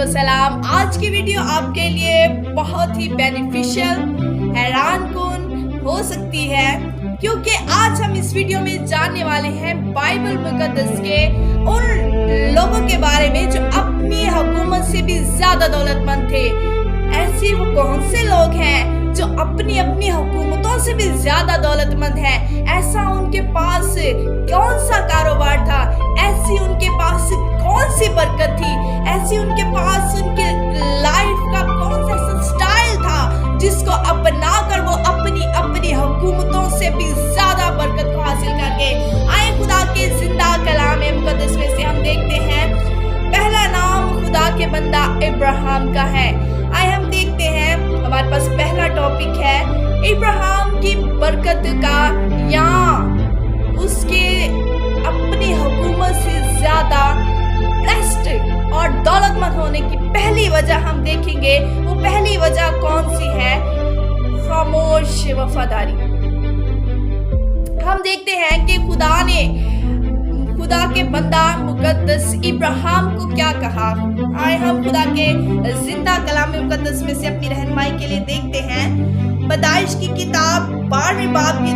को सलाम। आज की वीडियो आपके लिए बहुत ही बेनिफिशियल, हैरानकुन हो सकती है, क्योंकि आज हम इस वीडियो में जानने वाले हैं बाइबल मुकद्दस के उन लोगों के बारे में जो अपनी हुकूमत से भी ज्यादा दौलतमंद थे। ऐसे वो कौन से लोग हैं जो अपनी अपनी हुकूमतों से भी ज्यादा दौलतमंद हैं? ऐसा उनके पास कौन सा कारोबार था? ऐसी उनके पास कौन सी बरकत थी? ऐसी उनके पास उनके लाइफ का कौन सा स्टाइल था जिसको अपनाकर वो अपनी अपनी हुकूमतों से भी ज्यादा बरकत को हासिल करके आए? खुदा के जिंदा कलाम मुकद्दस में से हम देखते हैं, पहला नाम खुदा के बंदा इब्राहिम का है। आए हम देखते हैं, हमारे पास पहला टॉपिक है इब्राहिम की बरकत का, या उसके अपनी हुकूमत से ज्यादा ब्लेस्ड और दौलतमंद होने की पहली वजह हम देखेंगे। वो पहली वजह कौन सी है? खामोश वफादारी। हम देखते हैं कि खुदा के बंदा मुकद्दस इब्राहिम को क्या कहा। आए हम खुदा के जिंदा कलाम मुकद्दस में से अपनी रहनुमाई के लिए देखते हैं। पैदाइश की किताब 12वें बाब की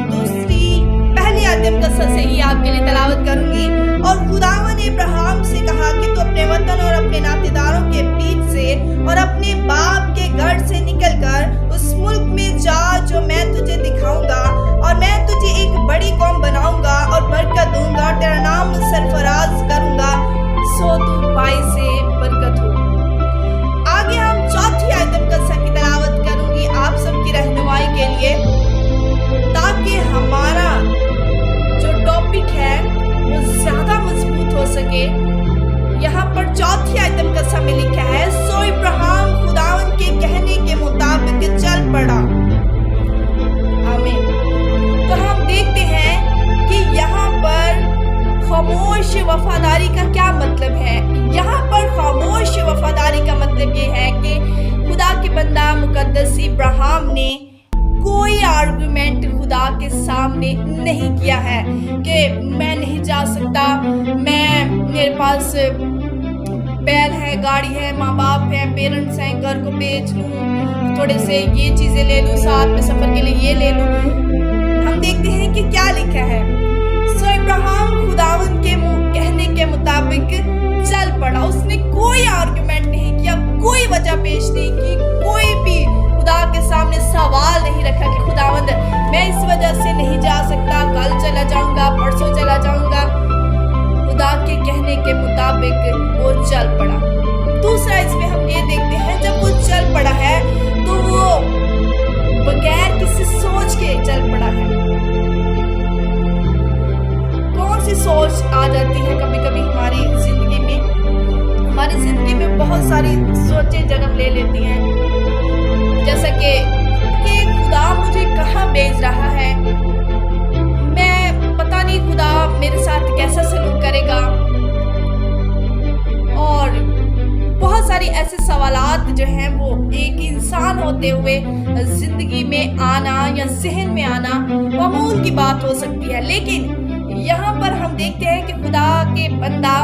पहली आयत का से ही आपके लिए तलावत करूंगी। और खुदावन ने इब्राहिम से कहा कि तू अपने वतन और अपने नातेदारों के बीच से और अपने बाप के घर से निकलकर उस मुल्क में जा जो मैं तुझे दिखाऊंगा, और मैं तुझे एक बड़ी कौम बनाऊंगा और बरकत दूंगा, तेरा नाम सरफराज करूंगा, सो तू भाई से बरकत हो। आगे हम चौथी आयत की तलावत करूंगी आप सबकी रहनुमाई के लिए, ताकि हमारा जो टॉपिक है वो ज्यादा मजबूत हो सके। यहाँ पर चौथी आयत का समय लिखा है, सो इब्राहिम खुदावन के कहने के मुताबिक चल पड़ा। आमीन। तो हम देखते हैं कि यहाँ पर खामोश वफादारी का क्या मतलब है। यहाँ पर खामोश वफादारी का मतलब ये है कि खुदा के बंदा मुकद्दस इब्राहिम ने कोई आर्गुमेंट खुदा के सामने नहीं किया है कि मैं नहीं जा सकता, मेरे पास बैल है, गाड़ी है, माँ बाप है, पेरेंट्स हैं, घर को बेच लूँ, थोड़े से ये चीजें ले लूँ, साथ में सफर के लिए ये ले लूँ। हम देखते हैं कि क्या लिखा है, सो इब्राहिम खुदावन के कहने के मुताबिक चल पड़ा। उसने कोई आर्गुमेंट नहीं किया, कोई वजह पेश नहीं की, कोई भी खुदा के सामने सवाल नहीं रखा कि खुदावंद मैं इस वजह से नहीं जा सकता, कल चला जाऊंगा, परसों चला जाऊंगा। खुदा के कहने के मुताबिक वो चल पड़ा। दूसरा इसमें हम ये देखते हैं, जब वो चल पड़ा है तो वो बगैर किसी सोच के चल पड़ा है। कौन सी सोच आ जाती है कभी कभी हमारी जिंदगी में? हमारी जिंदगी में बहुत सारी सोचें जन्म ले लेती हैं, जैसा कि खुदा मुझे कहाँ भेज रहा है, मैं पता नहीं खुदा मेरे साथ कैसा सलूक करेगा, और बहुत सारी ऐसे सवालात जो हैं वो एक इंसान होते हुए जिंदगी में आना या जहन में आना मामूल की बात हो सकती है। लेकिन यहाँ पर हम देखते हैं कि खुदा के बंदा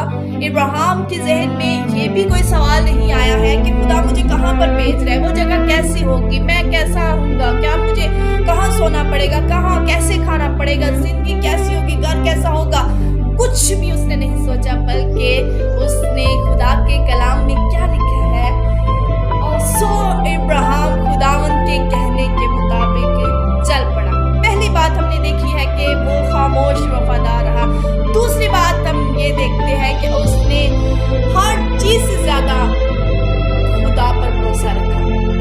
इब्राहिम के जहन में ये भी कोई सवाल नहीं आया है कि खुदा मुझे कहाँ पर भेज रहा है, वो जगह कैसी होगी, मैं कैसा होऊंगा, क्या मुझे कहाँ सोना पड़ेगा, कहाँ कैसे खाना पड़ेगा, जिंदगी कैसी होगी, घर कैसा होगा, कुछ भी उसने नहीं सोचा, बल्कि उसने खुदा के कलाम में क्या लिखा है, और सो इब्राहिम खुदावन के कहने के मुताबिक चल पड़ा। पहली बात हमने देखी है कि वो खामोश वफादार रहा। दूसरी बात हम ये देखते हैं कि उसने हर चीज से ज्यादा खुदा पर भरोसा रखा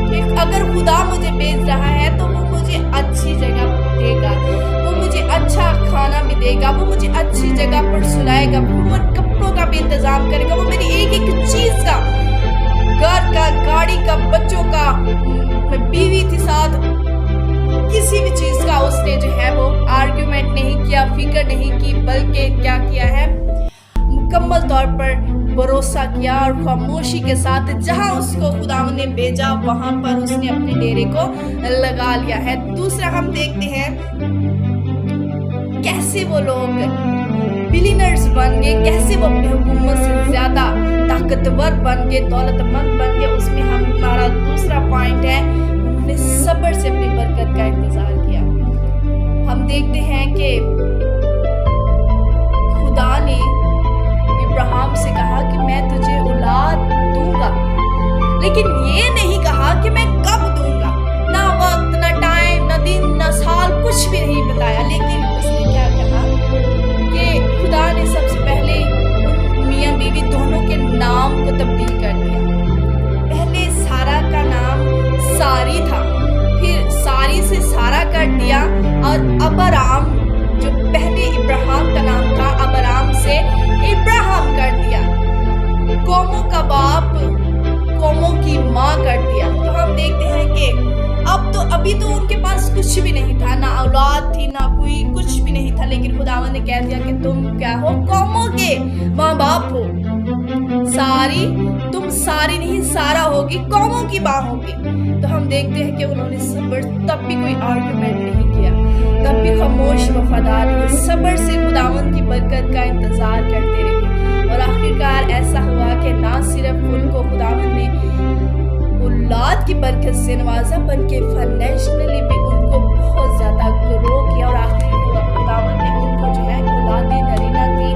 कि अगर खुदा मुझे भेज रहा है तो वो मुझे अच्छी जगह देगा, वो मुझे अच्छा खाना भी देगा, वो मुझे अच्छी जगह पर सुलाएगा, वो मेरे कपड़ों का भी इंतजाम करेगा, वो मेरी एक एक चीज का, घर का, गाड़ी का, बच्चों का, बीवी थी साथ, किसी भी चीज का उसने जो है वो आर्ग्यूमेंट नहीं किया, फिक्र नहीं की, बल्कि क्या किया है, मुकम्मल तौर पर भरोसा किया और खामोशी के साथ जहां उसको खुदावन ने भेजा वहां पर उसने अपने डेरे को लगा लिया है। दूसरा हम देखते हैं कैसे वो लोग बिलियनर्स बन गए, कैसे वो अपनी हुकूमत से ज्यादा ताकत ताकतवर बन के, दौलतमंद बन के। उसमें हमारा दूसरा पॉइंट है, उन्होंने सब्र से अपनी बरकत का इंतजार किया। हम देखते हैं कि खुदा ने इब्राहिम से कहा कि मैं तुझे औलाद दूंगा, लेकिन ये नहीं कहा कि मैं कब दूंगा। ना वक्त, ना टाइम, ना दिन, ना साल, कुछ भी नहीं बताया। लेकिन उसने क्या कहा कि खुदा ने सबसे पहले मियाँ बीवी दोनों के नाम को तब्दील कर दिया। पहले सारा का नाम सारी था, फिर सारी से सारा कर दिया, और अबराम जो पहले इब्राहिम का नाम था, अबराम से इब्राहिम कर दिया। कौमों का बाप, कौमों की माँ कर दिया। तो हम देखते हैं कि अभी तो उनके पास कुछ भी नहीं था, ना औलाद थी, ना कोई कुछ भी नहीं था, लेकिन खुदावन ने कह दिया कि तुम क्या हो, कौमों के माँ बाप हो। सारी, तुम सारी नहीं, सारा होगी, कौमों की माँ होगी। तो हम देखते हैं कि उन्होंने सब्र, तब भी कोई आर्गुमेंट नहीं किया, तब भी खामोश वफादार रहे, सब्र से खुदावन की बरकत का इंतजार करते रहे। और आखिरकार ऐसा हुआ कि ना सिर्फ उनको खुदावन ने औलाद की बरकत से नवाजा, बल्कि फाइनेंशियली भी उनको बहुत ज्यादा ग्रो किया। और आखिर खुदावन ने उनको जो है औलाद नरीना की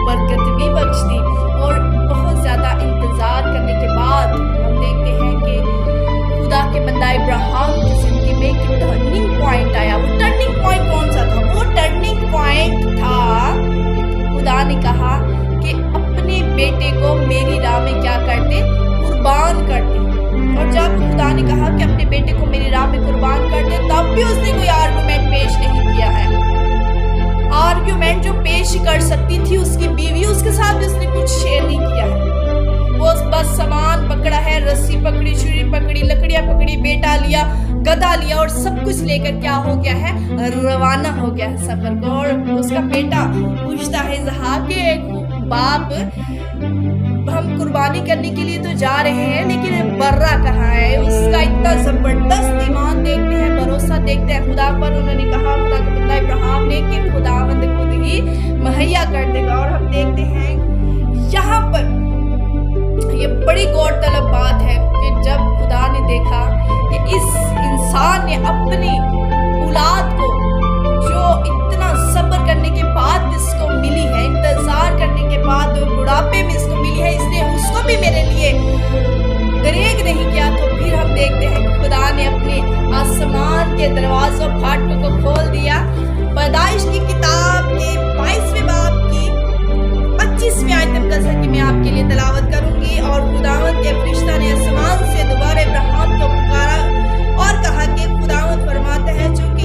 बरकत भी बख्श दी। और बहुत ज्यादा इंतजार करने के बाद हम देखते हैं कि खुदा के बंदा इब्राहिम की जिंदगी में एक टर्निंग पॉइंट आया। वो टर्निंग पॉइंट कौन सा था? वो टर्निंग पॉइंट था, खुदा ने कहा कि अपने बेटे को मेरी राह में क्या कर दे, कुर्बान कर दे। और जब खुदा ने कहा कि अपने बेटे को मेरी राह में कुर्बान कर दे, तब भी उसने कोई आर्गुमेंट पेश नहीं किया है। आर्गुमेंट जो पेश कर सकती थी उसकी बीवी, उसके साथ भी उसने कुछ शेयर नहीं किया है। वो बस सामान पकड़ा है, रस्सी पकड़ी, छुरी पकड़ी, लकड़ियां पकड़ी, बेटा लिया, गधा लिया, और सब कुछ लेकर क्या हो गया है, रवाना हो गया है सफर को। और उसका बेटा पूछता है इसहाक के बाप, हम कुर्बानी करने के लिए तो जा रहे हैं, लेकिन बर्रा कहाँ है? उसका इतना जबरदस्त ईमान देखते हैं, भरोसा देखते हैं खुदा पर। उन्होंने कहा, खुदा के बंदा इब्राहिम ने, कि खुदावंद खुद ही मुहैया कर देगा। और हम देखते हैं यहाँ पर ये बड़ी गौरतलब बात है कि जब खुदा ने देखा कि इस इंसान ने अपनी औलाद को, जो इतना सब्र करने के बाद इसको मिली है, इंतजार करने के बाद बुढ़ापे में इसको मिली है, इसने उसको भी मेरे लिए दरेग नहीं किया। तो फिर हम देखते हैं कि खुदा ने अपने आसमान के दरवाजों, फाटकों को खोल दिया। पैदाइश की किताब के 22वें बाब की 25वीं आयत का कि मैं आपके लिए तलावत करूंगी। और खुदावंद के फरिश्ता ने आसमान से दोबारा इब्राहिम को पुकारा और कहा कि खुदावंद फरमाता है, चूंकि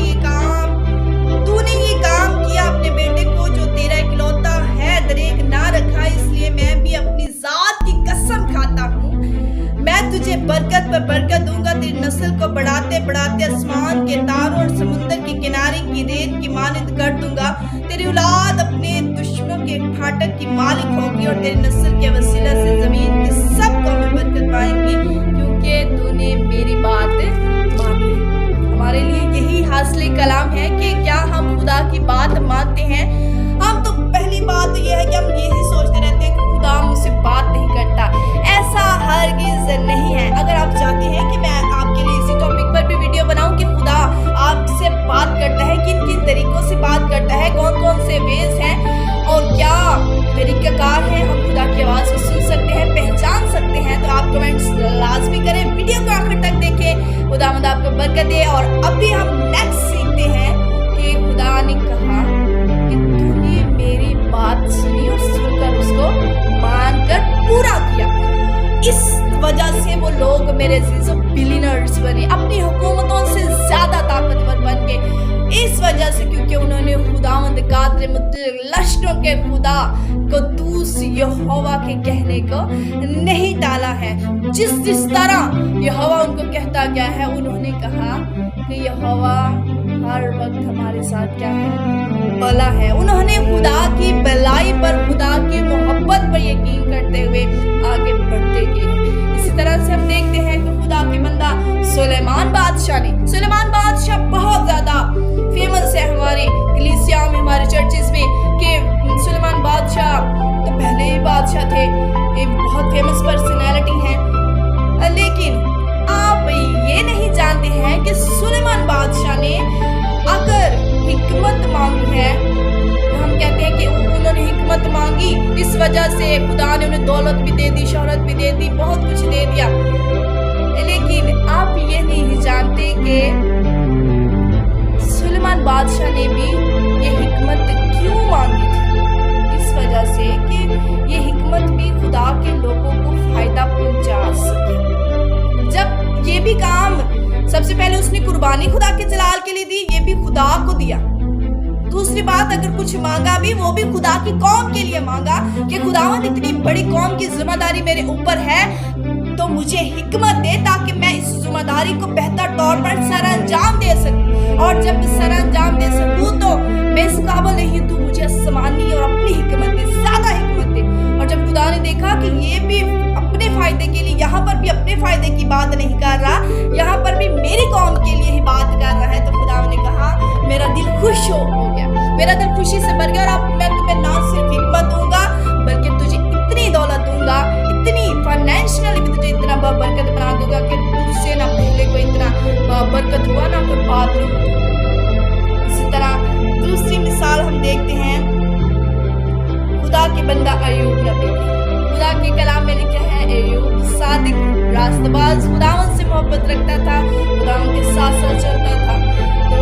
तूने ये काम किया, अपने बेटे को जो तेरा इकलौता है दरेग ना रखा, इसलिए मैं भी अपनी जात की कसम खाता हूँ, मैं तुझे बरकत पर बरकत दूंगा, तेरी नस्ल को बढ़ाते बढ़ाते आसमान के तारों और समुद्र के किनारे की रेत की मानद कर दूंगा। तेरी औलाद अपने दुश्मनों के फाटक की मालिक होगी, और तेरी नस्ल के वसीला से जमीन के सब कौमें बरकत पाएंगी, क्योंकि तूने मेरी बात मानी। हमारे लिए यही हासिल कलाम है कि क्या हम खुदा की बात मानते हैं? हम तो पहली बात यह है कि हम यही सोचते रहते हैं कि खुदा मुझसे बात नहीं करता। ऐसा हरगिज़ नहीं है। अगर आप चाहते हैं कि मैं आपके लिए इसी टॉपिक पर भी वीडियो बनाऊं कि खुदा आपसे बात करता है, किन किन तरीकों से बात करता है, कौन कौन से वेज हैं और क्या तरीक़ाकार है, हम खुदा की आवाज़ को सुन सकते हैं, पहचान सकते हैं, तो आप कमेंट्स लाजमी करें, वीडियो को आखिर तक देखें। खुदावंद आपको बरकत दे। और अभी हम नेक्स्ट सीखते हैं कि खुदा ने कहा कि तूने मेरी बात सुनी और सुनकर उसको मानकर पूरा किया। इस वजह से वो लोग मेरे अजीजों बिलियनर्स बने, अपनी हुकूमतों से ज्यादा ताकतवर बन गए, इस वजह से क्योंकि उन्होंने खुदावंद कादिर मुतलक लश्करों के खुदा कुद्दूस यहोवा के कहने को नहीं टाला है। जिस तरह यहोवा उनको कहता गया है, उन्होंने कहा कि यहोवा हर वक्त हमारे साथ क्या है, भला है। उन्होंने खुदा की भलाई पर, खुदा की मोहब्बत पर यकीन करते हुए आगे बढ़ते गए। इसी तरह से हम देखते हैं कि खुदा के बंदा सुलेमान बादशाह बहुत ज्यादा फेमस है हमारे कलीसिया में, हमारे चर्चेस में, कि सुलेमान बादशाह तो पहले ही बादशाह थे, एक बहुत फेमस वजह से खुदा ने उन्हें दौलत भी दे दी, शोहरत भी दे दी, बहुत कुछ दे दिया। लेकिन आप ये नहीं जानते कि सुलेमान बादशाह ने भी ये हिकमत क्यों मांगी थी? इस वजह से कि ये हिकमत भी खुदा के लोगों को फायदा पहुंचा सके। जब ये भी काम सबसे पहले उसने कुर्बानी खुदा के जलाल के लिए दी, ये भी खुदा को दिया। दूसरी बात, अगर कुछ मांगा भी वो भी खुदा की कौम के लिए मांगा कि खुदावंद इतनी बड़ी कौम की जिम्मेदारी मेरे ऊपर है तो मुझे हिकमत दे ताकि मैं इस जिम्मेदारी को बेहतर तौर पर सर अंजाम दे सकूं। और जब सर अंजाम दे सकूं तो मैं इस काबिल नहीं, तू मुझे आसमानी और अपनी हिकमत दे, ज्यादा हिकमत दे। और जब खुदा ने देखा कि ये भी अपने फायदे के लिए, यहाँ पर भी अपने फायदे की बात नहीं कर रहा, यहाँ पर भी मेरी कौम के लिए ही बात कर रहा है, तो खुदा ने कहा मेरा दिल खुश हो गया, मेरा दिल खुशी से भर गया। और अब मैं तुम्हें ना सिर्फ हिकमत दूंगा बल्कि तुझे इतनी दौलत दूंगा, इतनी फाइनेंशियली भी तुझे इतना बरकत बना दूंगा कि तुझसे ना पहले कोई इतना बरकत हुआ ना कोई बात नहीं। इसी तरह दूसरी मिसाल हम देखते हैं खुदा के बंदा अय्यूब नबी की। खुदा के कलाम में लिखा है अय्यूब सादिक, रास्तबाज, खुदावंद से मोहब्बत रखता था, खुदावंद के साथ साथ चलता था। तो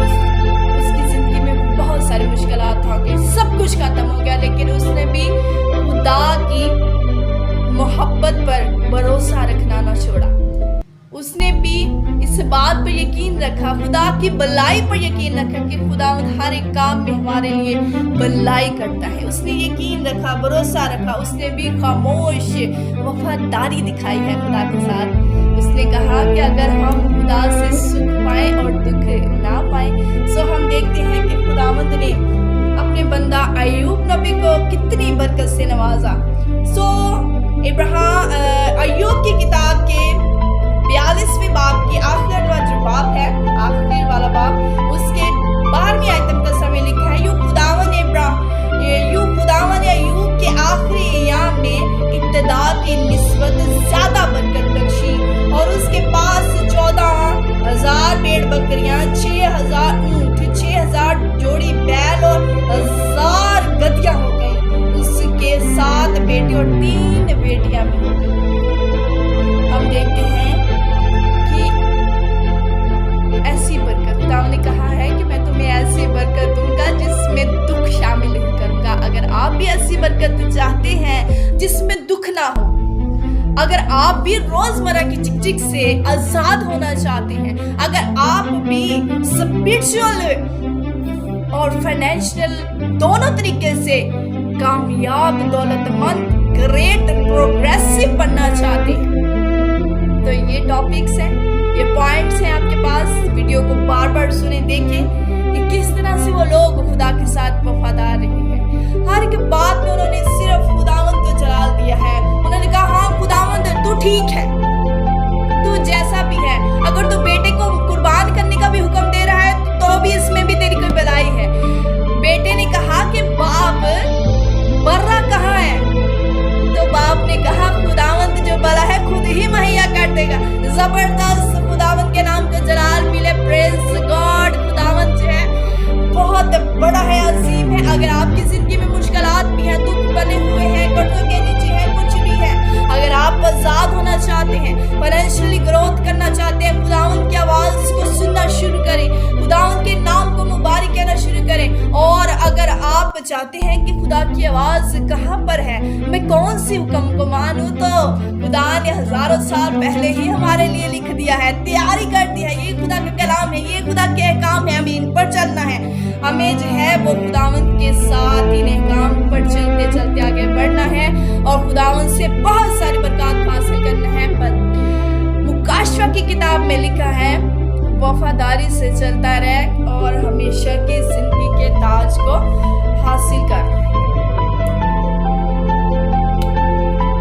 उसकी जिंदगी में बहुत सारी मुश्किलात आ गई, सब कुछ खत्म हो गया, लेकिन उसने भी खुदा की मोहब्बत पर भरोसा रखना ना छोड़ा। उसने भी इस बात पर यकीन रखा, खुदा की भलाई पर यकीन रखा कि खुदा हर एक काम में हमारे लिए भलाई करता है। उसने यकीन रखा, भरोसा रखा, उसने भी खामोश वफादारी दिखाई है खुदा के साथ। उसने कहा कि अगर हम खुदा से सुख पाए और दुख ना पाए, सो हम देखते हैं कि खुदावंद ने अपने बंदा अय्यूब नबी को कितनी बरकत से नवाजा। सो अय्यूब की किताब के 42वें बाब की आखिर वाला जो बाब है, आखिर वाला बाब, उसके 12वीं आयत का समय लिखा है, यूं खुदावन ने अय्यूब के आखिरी अय्याम में इब्तिदा की निस्बत ज्यादा बरकत बख्शी और उसके पास 14,000 भेड़ बकरियां, 6,000 ऊंट, 6,000 जोड़ी बैल और 1,000 गधियां हो गई। उसके 7 बेटे और 3 बेटियां भी हो गई। हम देखते हैं ऐसी बरकत, खुदा ने कहा है कि मैं तुम्हें ऐसी बरकत दूंगा जिसमें दुख शामिल नहीं करूंगा। अगर आप भी ऐसी बरकत चाहते हैं जिसमें दुख ना हो, अगर आप भी रोजमर्रा की चिक से आजाद होना चाहते हैं, अगर आप भी स्पिरिचुअल और फाइनेंशियल दोनों तरीके से कामयाब, दौलतमंद, ग्रेट, प्रोग्रेसिव बनना चाहते हैं, तो ये टॉपिक्स हैं, ये पॉइंट्स हैं आपके पास। वीडियो को बार बार सुने, देखें कि किस तरह से वो लोग खुदा के साथ वफादार रहे हैं। हर एक बात में उन्होंने सिर्फ खुदावंद को जलाल दिया है। उन्होंने कहा हाँ खुदावंद तू ठीक है, तू जैसा भी है, अगर तू बेटे को कुर्बान करने का भी हुक्म दे रहा है तो भी इसमें भी तेरी कोई भलाई है। बेटे ने कहा कि बाप बर्रा कहाँ है, तो बाप ने कहा खुदावंद जो भला है खुद ही मुहैया कर देगा। जबरदस्त, खुदावंद के नाम का जलाल मिले, प्रेज गॉड। खुदावंद जो है बहुत बड़ा है, अजीम है। अगर आपकी जिंदगी में मुश्किलात भी हैं, दुख बने हुए हैं, कर्जों के नीचे है, कुछ भी है, अगर आप आजाद होना चाहते हैं, फाइनेंशियली ग्रोथ करना चाहते हैं, खुदावंद की आवाज को सुनना शुरू करें, खुदावंद के नाम को मुबारक कहना शुरू करें। और अगर आप चाहते हैं कि खुदा की आवाज कहाँ पर है, मैं कौन सी हुक्म को मानूं, तो खुदा ने हजारों साल पहले ही हमारे लिए लिख दिया है, तैयारी कर दी है। ये खुदा का कलाम है, ये खुदा के अहकाम है, हमें इन पर चलना है। हमें जो है वो खुदावंद के साथ इन अहकाम पर चलते चलते आगे बढ़ना है और खुदावंद से बहुत सारी बरकत हासिल करना है। पर मुकाशवा की किताब में लिखा है वफादारी से चलता रहे और हमेशा की जिंदगी के ताज को हासिल कर।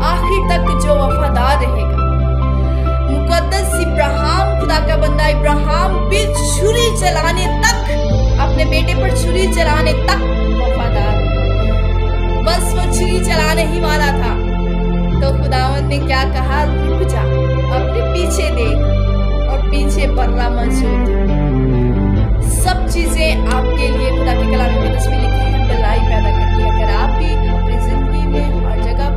आखिर तक जो वफादार रहेगा, मुकद्दस इब्राहिम, खुदा का बंदा इब्राहिम भी छुरी चलाने तक, अपने बेटे पर छुरी चलाने तक वफादार, बस वो छुरी चलाने ही वाला था तो खुदावंद ने क्या कहा, रुक जा, अपने पीछे देख और पीछे बर्रा मौजूद। सब चीजें आपके लिए खुदा के कलाम में लिखी है भलाई पैदा करती है। अगर आप भी अपनी जिंदगी में हर जगह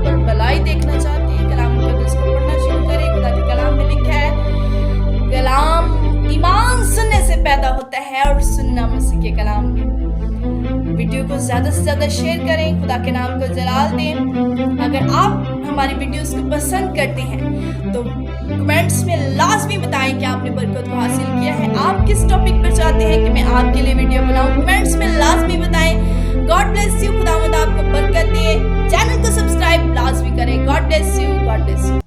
के कलाम में। वीडियो को ज़्यादा से ज़्यादा शेयर करें, खुदा के नाम को जलाल दें। अगर आप हमारी वीडियोस को पसंद करते हैं तो कमेंट्स में लाजमी बताएं कि आपने बरकत को हासिल किया है। आप किस टॉपिक पर चाहते हैं कि मैं आपके लिए वीडियो बनाऊं, कमेंट्स में लाजमी बताएं। गॉड ब्लेस यू, खुदावंद आपको बरकत दे। चैनल को सब्सक्राइब लाजमी करें। God bless you, God bless you.